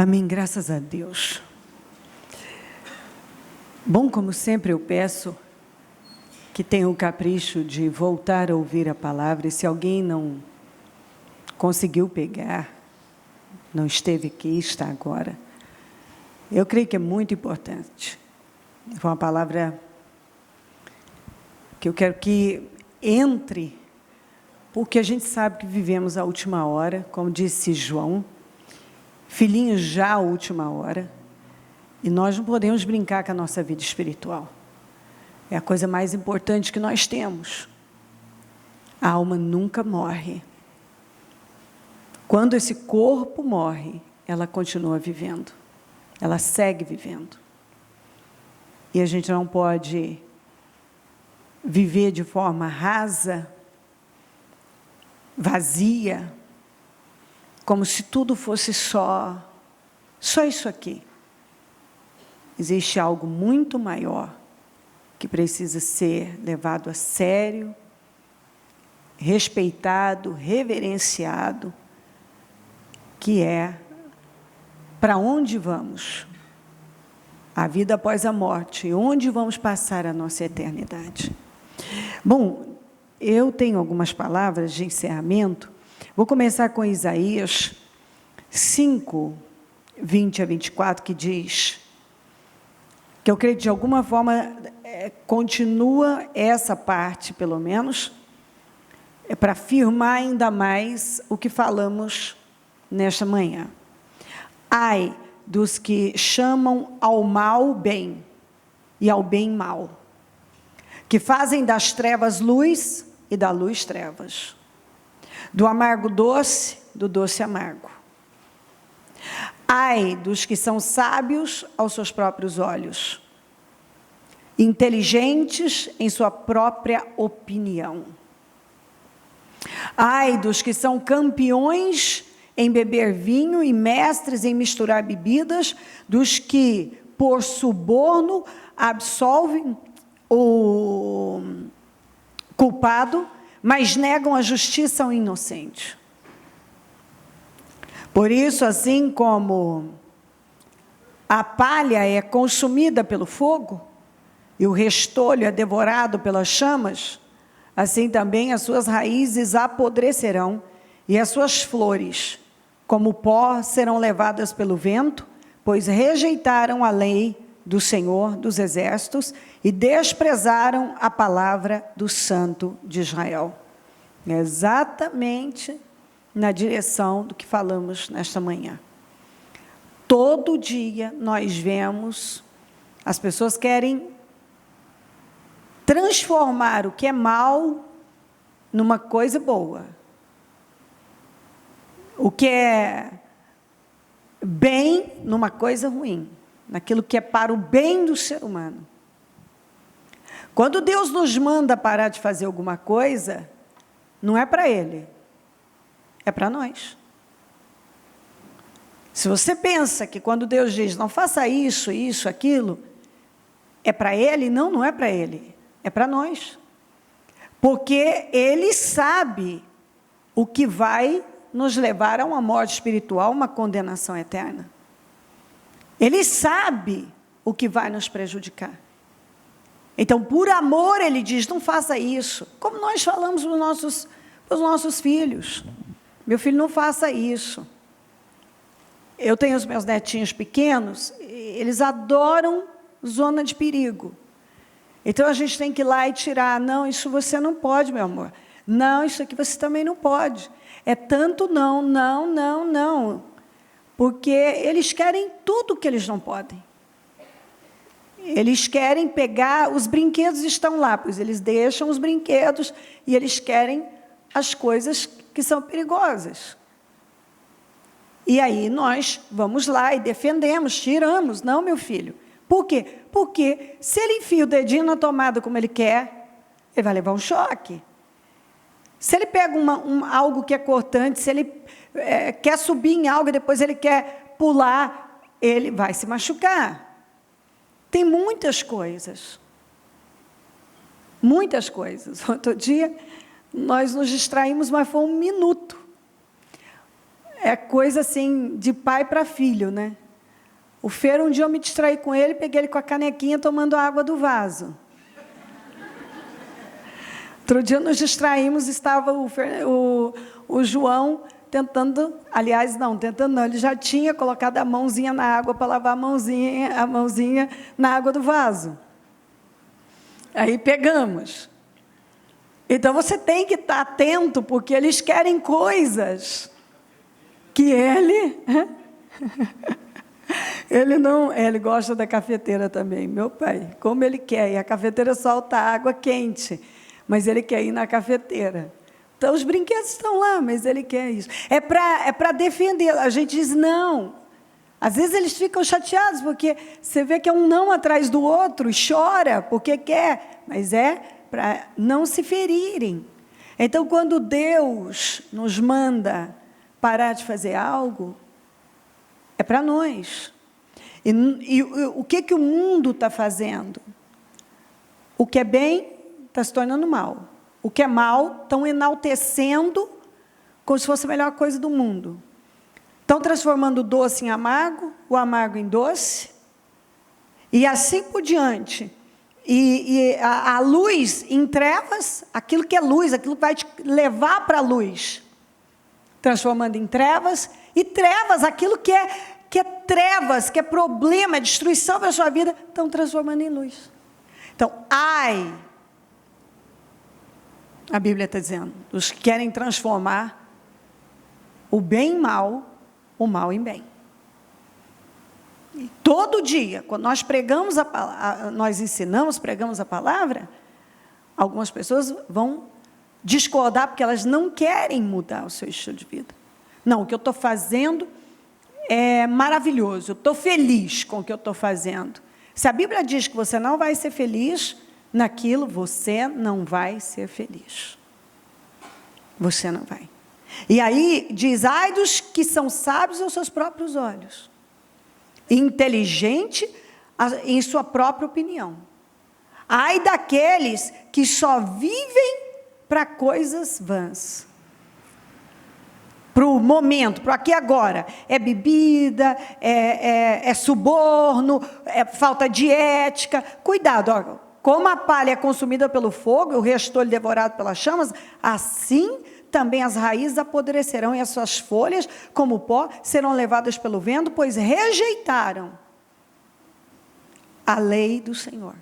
Amém, graças a Deus. Bom, como sempre eu peço que tenha o capricho de voltar a ouvir a palavra, e se alguém não conseguiu pegar, não esteve aqui, está agora. Eu creio que é muito importante. Foi uma palavra que eu quero que entre, porque a gente sabe que vivemos a última hora, como disse João, filhinhos já a última hora, e nós não podemos brincar com a nossa vida espiritual. É a coisa mais importante que nós temos. A alma nunca morre. Quando esse corpo morre, ela continua vivendo. Ela segue vivendo. E a gente não pode viver de forma rasa, vazia, como se tudo fosse só isso aqui. Existe algo muito maior que precisa ser levado a sério, respeitado, reverenciado, que é para onde vamos? A vida após a morte, onde vamos passar a nossa eternidade? Bom, eu tenho algumas palavras de encerramento. Vou começar com Isaías 5, 20 a 24, que diz, que eu creio que de alguma forma continua essa parte, pelo menos, para afirmar ainda mais o que falamos nesta manhã. Ai dos que chamam ao mal bem e ao bem mal, que fazem das trevas luz e da luz trevas, do amargo doce, do doce amargo. Ai dos que são sábios aos seus próprios olhos, inteligentes em sua própria opinião. Ai dos que são campeões em beber vinho e mestres em misturar bebidas, dos que, por suborno, absolvem o culpado, mas negam a justiça ao inocente. Por isso, assim como a palha é consumida pelo fogo, e o restolho é devorado pelas chamas, assim também as suas raízes apodrecerão, e as suas flores, como pó, serão levadas pelo vento, pois rejeitaram a lei do Senhor dos Exércitos e desprezaram a palavra do Santo de Israel. É exatamente na direção do que falamos nesta manhã. Todo dia nós vemos, as pessoas querem transformar o que é mal numa coisa boa. O que é bem numa coisa ruim, naquilo que é para o bem do ser humano. Quando Deus nos manda parar de fazer alguma coisa, não é para Ele, é para nós. Se você pensa que quando Deus diz, não faça isso, isso, aquilo, é para Ele, não é para Ele, é para nós. Porque Ele sabe o que vai nos levar a uma morte espiritual, uma condenação eterna. Ele sabe o que vai nos prejudicar. Então, por amor, Ele diz, não faça isso. Como nós falamos para os nossos filhos. Meu filho, não faça isso. Eu tenho os meus netinhos pequenos, eles adoram zona de perigo. Então, a gente tem que ir lá e tirar. Não, isso você não pode, meu amor. Não, isso aqui você também não pode. É tanto não. Porque eles querem tudo que eles não podem. Eles querem pegar, os brinquedos estão lá, pois eles deixam os brinquedos e eles querem as coisas que são perigosas. E aí nós vamos lá e defendemos, tiramos. Não, meu filho. Por quê? Porque se ele enfia o dedinho na tomada como ele quer, ele vai levar um choque. Se ele pega algo que é cortante, se ele quer subir em algo e depois ele quer pular, ele vai se machucar. Tem muitas coisas. Muitas coisas. Outro dia, nós nos distraímos, mas foi um minuto. é coisa assim, de pai para filho, né? O Fer, um dia eu me distraí com ele, peguei ele com a canequinha tomando a água do vaso. Outro dia nos distraímos, estava o João tentando, aliás, não, ele já tinha colocado a mãozinha na água para lavar a mãozinha na água do vaso. Aí pegamos. Então você tem que estar atento, porque eles querem coisas que ele gosta da cafeteira também, meu pai, como ele quer, e a cafeteira solta água quente, mas ele quer ir na cafeteira. Então os brinquedos estão lá, mas ele quer isso. É para defender. A gente diz não. Às vezes eles ficam chateados, porque você vê que é um não atrás do outro, e chora porque quer, mas é para não se ferirem. Então, quando Deus nos manda parar de fazer algo, é para nós. E o que o mundo está fazendo? O que é bem está se tornando mal. O que é mal estão enaltecendo como se fosse a melhor coisa do mundo. Estão transformando o doce em amargo, o amargo em doce, e assim por diante. E a luz em trevas, aquilo que é luz, aquilo que vai te levar para a luz, transformando em trevas, e trevas, aquilo que é trevas, que é problema, é destruição para a sua vida, estão transformando em luz. Então, a Bíblia está dizendo, os que querem transformar o bem em mal, o mal em bem. E todo dia, quando nós pregamos nós ensinamos, pregamos a palavra, algumas pessoas vão discordar porque elas não querem mudar o seu estilo de vida. Não, o que eu estou fazendo é maravilhoso, eu estou feliz com o que eu estou fazendo. Se a Bíblia diz que você não vai ser feliz naquilo, você não vai ser feliz. Você não vai. E aí diz, ai dos que são sábios aos seus próprios olhos, inteligente em sua própria opinião. Ai daqueles que só vivem para coisas vãs. Para o momento, para aqui e agora. É bebida, é suborno, é falta de ética. Cuidado, ó, como a palha é consumida pelo fogo, e o restolho devorado pelas chamas, assim também as raízes apodrecerão e as suas folhas, como pó, serão levadas pelo vento, pois rejeitaram a lei do Senhor.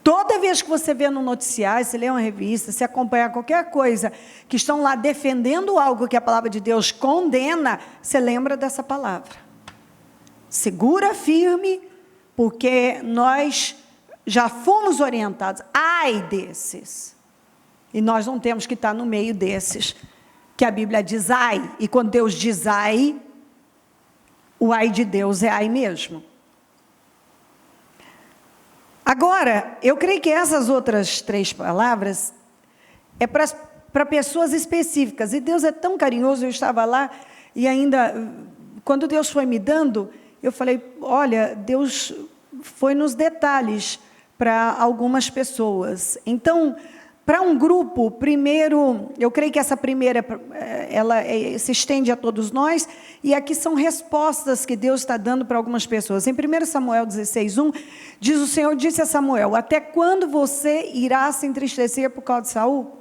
Toda vez que você vê no noticiário, se lê uma revista, se acompanhar qualquer coisa, que estão lá defendendo algo que a palavra de Deus condena, você lembra dessa palavra. Segura firme, porque nós já fomos orientados. Ai desses. E nós não temos que estar no meio desses, que a Bíblia diz ai, e quando Deus diz ai, o ai de Deus é ai mesmo. Agora, eu creio que essas outras 3 palavras é para pessoas específicas, e Deus é tão carinhoso. Eu estava lá, e ainda, quando Deus foi me dando, eu falei, olha, Deus foi nos detalhes para algumas pessoas. Então, para um grupo, primeiro, eu creio que essa primeira, ela se estende a todos nós, e aqui são respostas que Deus está dando para algumas pessoas. Em 1 Samuel 16:1, diz: o Senhor disse a Samuel, até quando você irá se entristecer por causa de Saul?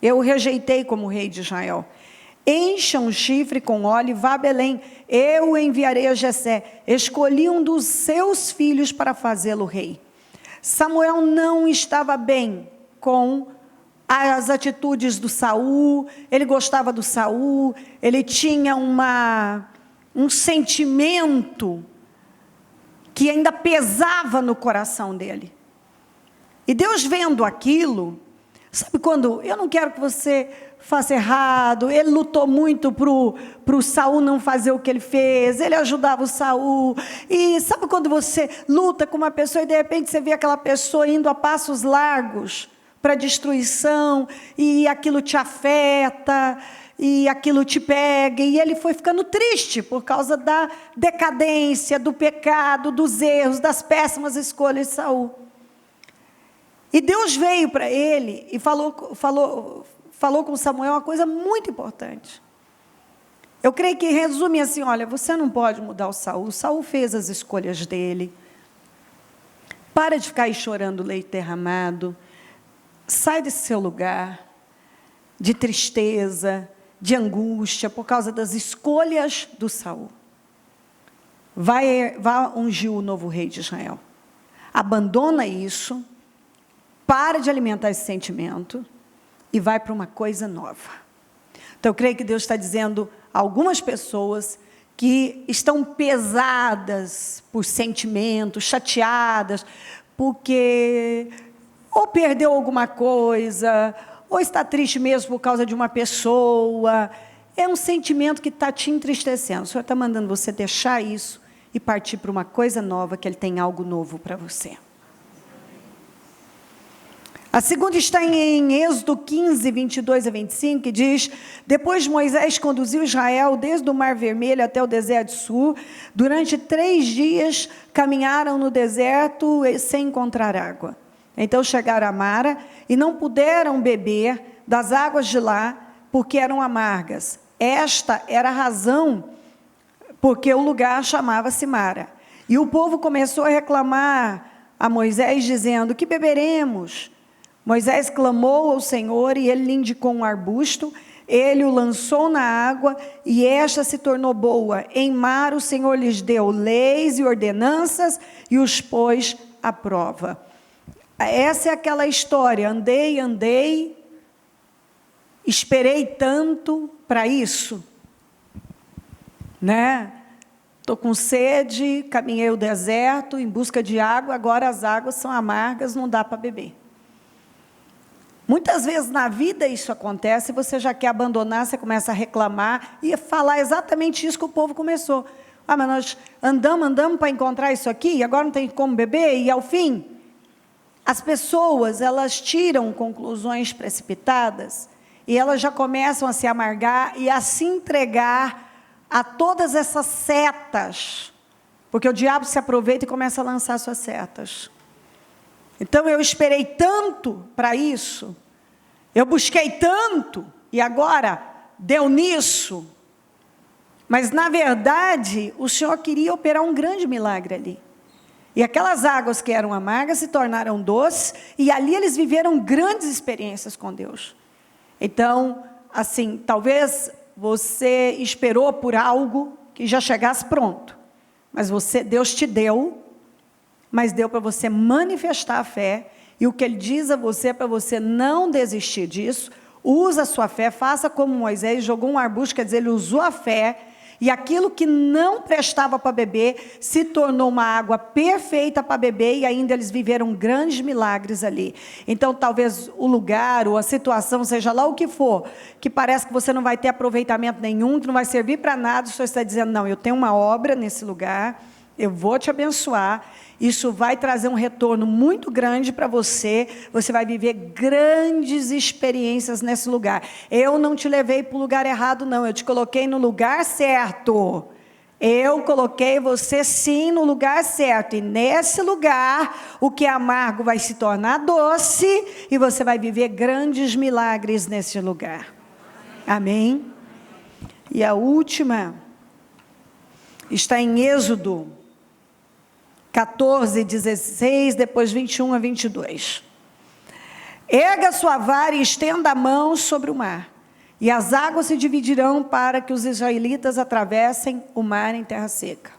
Eu o rejeitei como rei de Israel. Encha um chifre com óleo e vá a Belém, eu o enviarei a Jessé. Escolhi um dos seus filhos para fazê-lo rei. Samuel não estava bem com as atitudes do Saul, ele gostava do Saul, ele tinha um sentimento que ainda pesava no coração dele. E Deus vendo aquilo, sabe quando, eu não quero que você faça errado, ele lutou muito para o Saul não fazer o que ele fez, ele ajudava o Saul, e sabe quando você luta com uma pessoa e de repente você vê aquela pessoa indo a passos largos para destruição, e aquilo te afeta, e aquilo te pega, e ele foi ficando triste por causa da decadência, do pecado, dos erros, das péssimas escolhas de Saul. E Deus veio para ele e falou com Samuel uma coisa muito importante. Eu creio que resume assim, olha, você não pode mudar o Saul fez as escolhas dele. Para de ficar aí chorando leite derramado. Sai desse seu lugar de tristeza, de angústia, por causa das escolhas do Saul. Vai ungir o novo rei de Israel. Abandona isso, para de alimentar esse sentimento e vai para uma coisa nova. Então, eu creio que Deus está dizendo a algumas pessoas que estão pesadas por sentimentos, chateadas, porque ou perdeu alguma coisa, ou está triste mesmo por causa de uma pessoa. É um sentimento que está te entristecendo. O Senhor está mandando você deixar isso e partir para uma coisa nova, que Ele tem algo novo para você. A segunda está em Êxodo 15, 22 a 25, que diz: depois Moisés conduziu Israel desde o Mar Vermelho até o deserto de Sur. Durante 3 dias caminharam no deserto sem encontrar água. Então chegaram a Mara e não puderam beber das águas de lá, porque eram amargas. Esta era a razão porque o lugar chamava-se Mara. E o povo começou a reclamar a Moisés, dizendo: que beberemos? Moisés clamou ao Senhor e ele lhe indicou um arbusto. Ele o lançou na água e esta se tornou boa. Em Mara o Senhor lhes deu leis e ordenanças e os pôs à prova. Essa é aquela história: andei, esperei tanto para isso, né? Estou com sede, caminhei o deserto em busca de água, agora as águas são amargas, não dá para beber. Muitas vezes na vida isso acontece, você já quer abandonar, você começa a reclamar e a falar exatamente isso que o povo começou. Mas nós andamos para encontrar isso aqui, e agora não tem como beber, e ao fim, as pessoas, elas tiram conclusões precipitadas, e elas já começam a se amargar e a se entregar a todas essas setas, porque o diabo se aproveita e começa a lançar suas setas. Então, eu esperei tanto para isso, eu busquei tanto, e agora deu nisso. Mas, na verdade, o Senhor queria operar um grande milagre ali. E aquelas águas que eram amargas se tornaram doces, e ali eles viveram grandes experiências com Deus. Então, assim, talvez você esperou por algo que já chegasse pronto, mas Deus te deu, mas deu para você manifestar a fé, e o que Ele diz a você é para você não desistir disso. Usa a sua fé, faça como Moisés, jogou um arbusto, quer dizer, ele usou a fé, e aquilo que não prestava para beber, se tornou uma água perfeita para beber, e ainda eles viveram grandes milagres ali. Então, talvez o lugar, ou a situação, seja lá o que for, que parece que você não vai ter aproveitamento nenhum, que não vai servir para nada, o Senhor está dizendo: não, eu tenho uma obra nesse lugar, eu vou te abençoar, isso vai trazer um retorno muito grande para você, você vai viver grandes experiências nesse lugar. Eu não te levei para o lugar errado, não, eu te coloquei no lugar certo. Eu coloquei você sim no lugar certo, e nesse lugar, o que é amargo vai se tornar doce, e você vai viver grandes milagres nesse lugar. Amém? E a última está em Êxodo 14, 16, depois 21 a 22. Erga sua vara e estenda a mão sobre o mar, e as águas se dividirão para que os israelitas atravessem o mar em terra seca.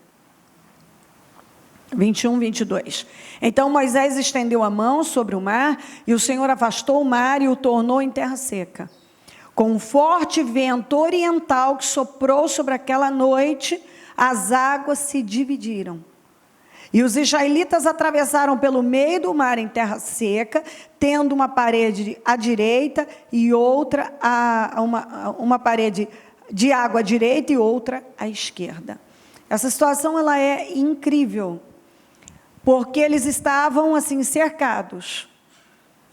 21, 22. Então Moisés estendeu a mão sobre o mar, e o Senhor afastou o mar e o tornou em terra seca. Com um forte vento oriental que soprou sobre aquela noite, as águas se dividiram. E os israelitas atravessaram pelo meio do mar em terra seca, tendo uma parede à direita e outra, uma parede de água à direita e outra à esquerda. Essa situação ela é incrível, porque eles estavam assim cercados.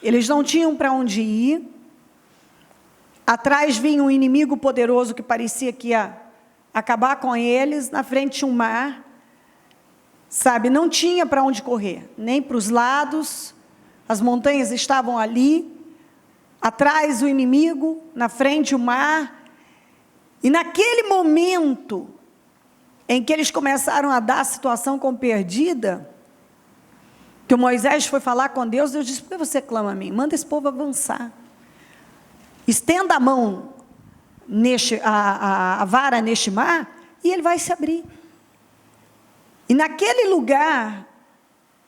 Eles não tinham para onde ir. Atrás vinha um inimigo poderoso que parecia que ia acabar com eles. Na frente tinha um mar. Sabe, não tinha para onde correr, nem para os lados, as montanhas estavam ali, atrás o inimigo, na frente o mar, E naquele momento em que eles começaram a dar a situação como perdida, que o Moisés foi falar com Deus, Deus disse: por que você clama a mim? Manda esse povo avançar. Estenda a mão, a vara neste mar, e ele vai se abrir. E naquele lugar,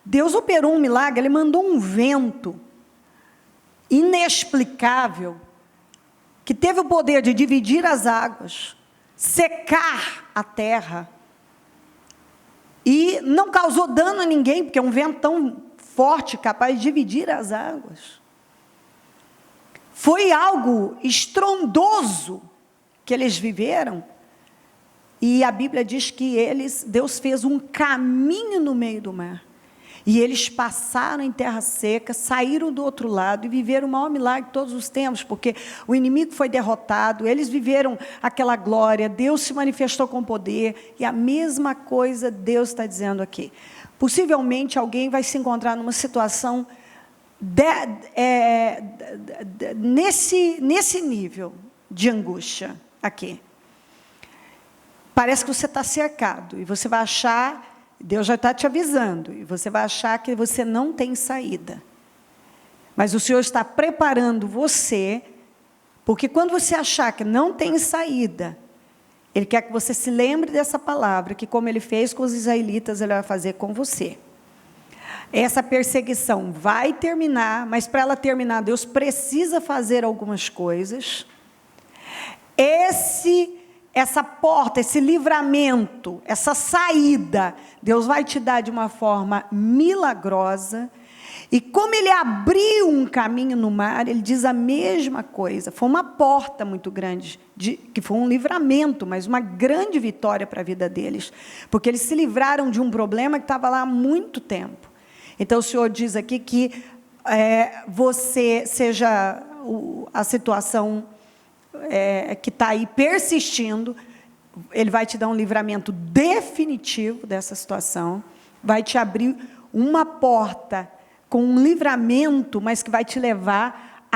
Deus operou um milagre, ele mandou um vento inexplicável, que teve o poder de dividir as águas, secar a terra, e não causou dano a ninguém, porque é um vento tão forte, capaz de dividir as águas. Foi algo estrondoso que eles viveram, e a Bíblia diz que Deus fez um caminho no meio do mar, e eles passaram em terra seca, saíram do outro lado e viveram o maior milagre de todos os tempos, porque o inimigo foi derrotado, eles viveram aquela glória, Deus se manifestou com poder, e a mesma coisa Deus está dizendo aqui. Possivelmente alguém vai se encontrar numa situação nesse nível de angústia aqui. Parece que você está cercado, e você vai achar... Deus já está te avisando, e você vai achar que você não tem saída. Mas o Senhor está preparando você, porque quando você achar que não tem saída, Ele quer que você se lembre dessa palavra, que como Ele fez com os israelitas, Ele vai fazer com você. Essa perseguição vai terminar, mas para ela terminar, Deus precisa fazer algumas coisas. Essa porta, esse livramento, essa saída, Deus vai te dar de uma forma milagrosa. E como Ele abriu um caminho no mar, Ele diz a mesma coisa. Foi uma porta muito grande, que foi um livramento, mas uma grande vitória para a vida deles. Porque eles se livraram de um problema que estava lá há muito tempo. Então o Senhor diz aqui que você seja a situação... que está aí persistindo, Ele vai te dar um livramento definitivo dessa situação, vai te abrir uma porta com um livramento, mas que vai te levar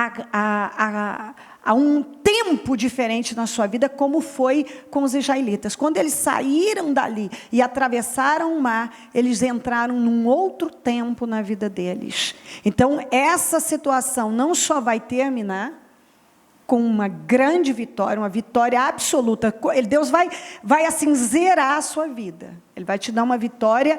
a um tempo diferente na sua vida, como foi com os israelitas. Quando eles saíram dali e atravessaram o mar, eles entraram num outro tempo na vida deles. Então, essa situação não só vai terminar com uma grande vitória, uma vitória absoluta. Deus vai assim zerar a sua vida. Ele vai te dar uma vitória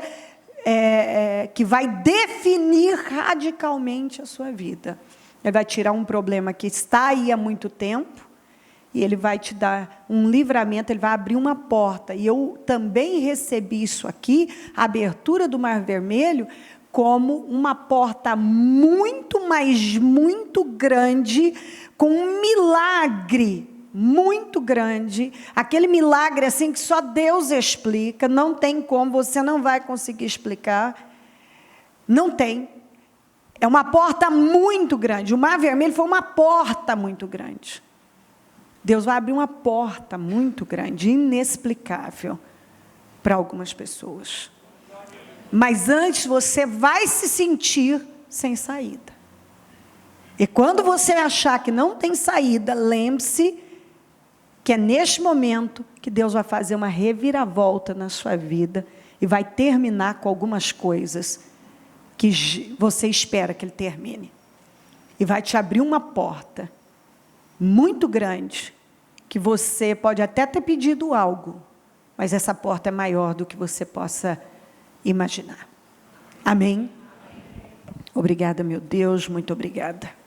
que vai definir radicalmente a sua vida. Ele vai tirar um problema que está aí há muito tempo, e Ele vai te dar um livramento, Ele vai abrir uma porta. E eu também recebi isso aqui, a abertura do Mar Vermelho, como uma porta muito, mas muito grande, com um milagre muito grande, aquele milagre assim que só Deus explica, não tem como, você não vai conseguir explicar, não tem. É uma porta muito grande, o Mar Vermelho foi uma porta muito grande. Deus vai abrir uma porta muito grande, inexplicável, para algumas pessoas. Mas antes você vai se sentir sem saída. E quando você achar que não tem saída, lembre-se que é neste momento que Deus vai fazer uma reviravolta na sua vida e vai terminar com algumas coisas que você espera que Ele termine. E vai te abrir uma porta muito grande, que você pode até ter pedido algo, mas essa porta é maior do que você possa imaginar. Amém? Obrigada, meu Deus, muito obrigada.